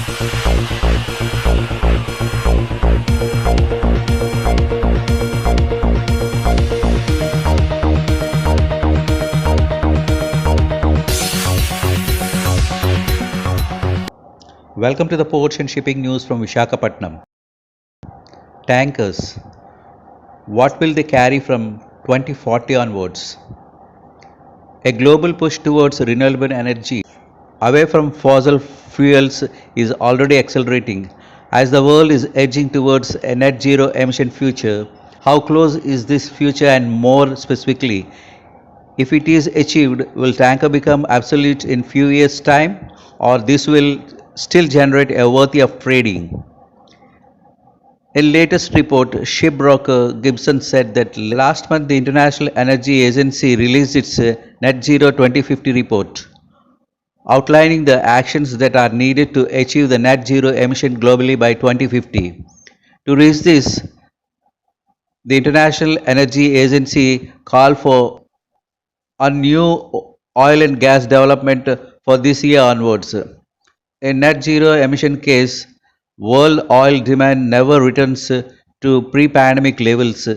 Welcome to the Ports and Shipping News from Visakhapatnam. Tankers. What will they carry from 2040 onwards? A global push towards renewable energy away from fossil fuels is already accelerating. As the world is edging towards a net zero emission future, how close is this future, and more specifically, if it is achieved, will tanker become obsolete in few years' time, or this will still generate a worthy of trading? In latest report, shipbroker Gibson said that last month the International Energy Agency released its Net Zero 2050 report, outlining the actions that are needed to achieve the net zero emission globally by 2050. To reach this, the International Energy Agency called for a new oil and gas development for this year onwards. In net zero emission case, world oil demand never returns to pre-pandemic levels,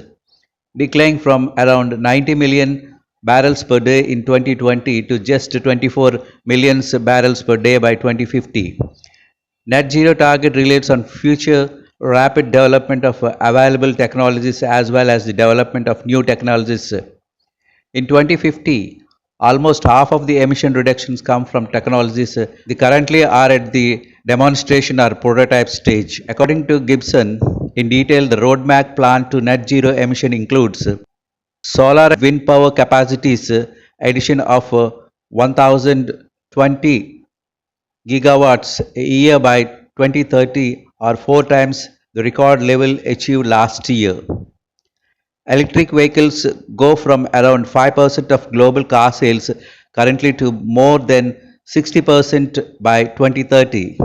declining from around 90 million barrels per day in 2020 to just 24 million barrels per day by 2050. Net zero target relates on future rapid development of available technologies as well as the development of new technologies. In 2050, almost half of the emission reductions come from technologies that currently are at the demonstration or prototype stage. According to Gibson, in detail, the roadmap plan to net zero emission includes solar and wind power capacities addition of 1020 gigawatts a year by 2030, or four times the record level achieved last year. Electric vehicles go from around 5% of global car sales currently to more than 60% by 2030.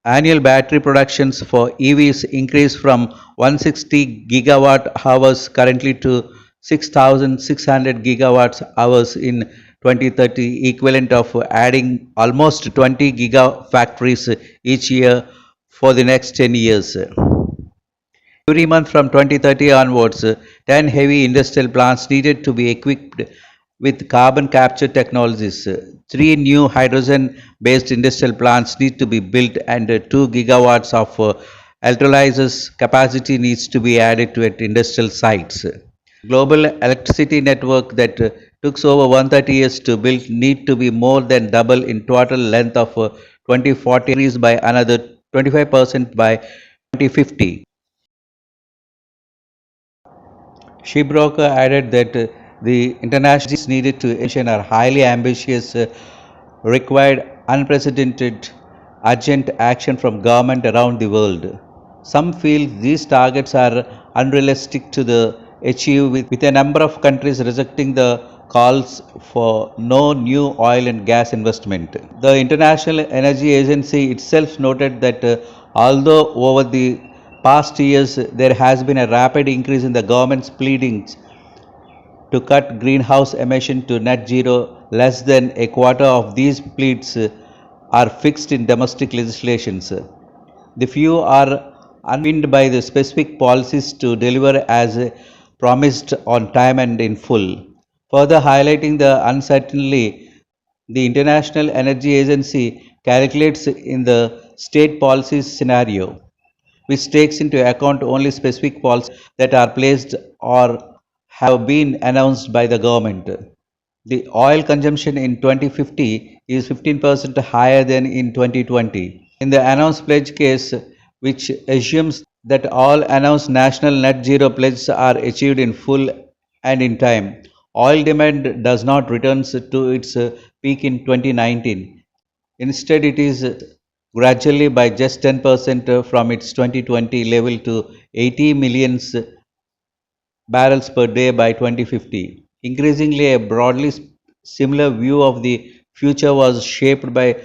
Annual battery productions for EVs increase from 160 gigawatt hours currently to 6,600 gigawatt hours in 2030, equivalent of adding almost 20 gigafactories each year for the next 10 years. Every month from 2030 onwards, 10 heavy industrial plants needed to be equipped with carbon capture technologies. 3 new hydrogen-based industrial plants need to be built, and 2 gigawatts of electrolyzers capacity needs to be added to at industrial sites. Global electricity network that took over 130 years to build need to be more than double in total length of 2040, increase by another 25% by 2050. Shipbroker added that the international needed to achieve are highly ambitious, required unprecedented, urgent action from government around the world. Some feel these targets are unrealistic to achieve, with a number of countries rejecting the calls for no new oil and gas investment. The International Energy Agency itself noted that although over the past years there has been a rapid increase in the government's pleadings to cut greenhouse emission to net zero, less than a quarter of these pleas are fixed in domestic legislations. The few are unpinned by the specific policies to deliver as promised on time and in full. Further highlighting the uncertainty, the International Energy Agency calculates in the state policies scenario, which takes into account only specific policies that are placed or have been announced by the government. The oil consumption in 2050 is 15% higher than in 2020. In the announced pledge case, which assumes that all announced national net zero pledges are achieved in full and in time, oil demand does not return to its peak in 2019. Instead, it is gradually by just 10% from its 2020 level to 80 million barrels per day by 2050. Increasingly, a broadly similar view of the future was shaped by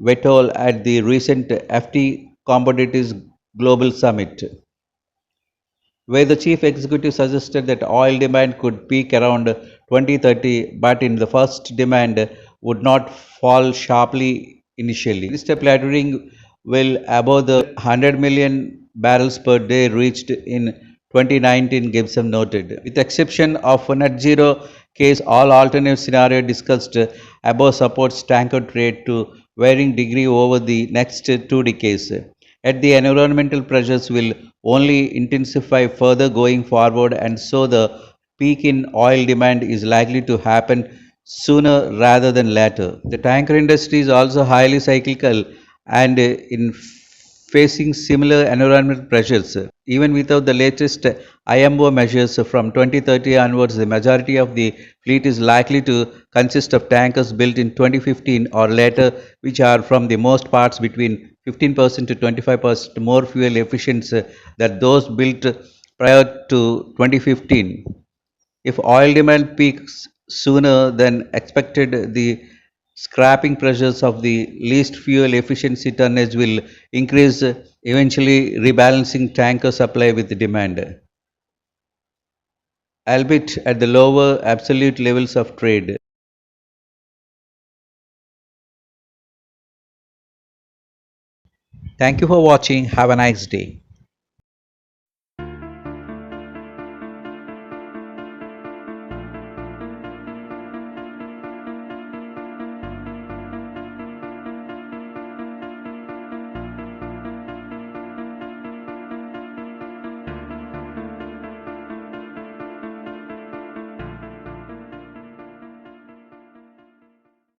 Vettel at the recent FT Commodities Global Summit, where the chief executive suggested that oil demand could peak around 2030, but in the first demand would not fall sharply initially. Minister Platering will above the 100 million barrels per day reached in 2019, Gibson noted. With exception of a net zero case, all alternative scenario discussed above supports tanker trade to varying degree over the next 2 decades. Yet the environmental pressures will only intensify further going forward, and so the peak in oil demand is likely to happen sooner rather than later. The tanker industry is also highly cyclical and in facing similar environmental pressures. Even without the latest IMO measures from 2030 onwards, the majority of the fleet is likely to consist of tankers built in 2015 or later, which are from the most parts between 15% to 25% more fuel efficient than those built prior to 2015. If oil demand peaks sooner than expected, the scrapping pressures of the least fuel efficiency tonnage will increase, eventually rebalancing tanker supply with demand, albeit at the lower absolute levels of trade. Thank you for watching. Have a nice day.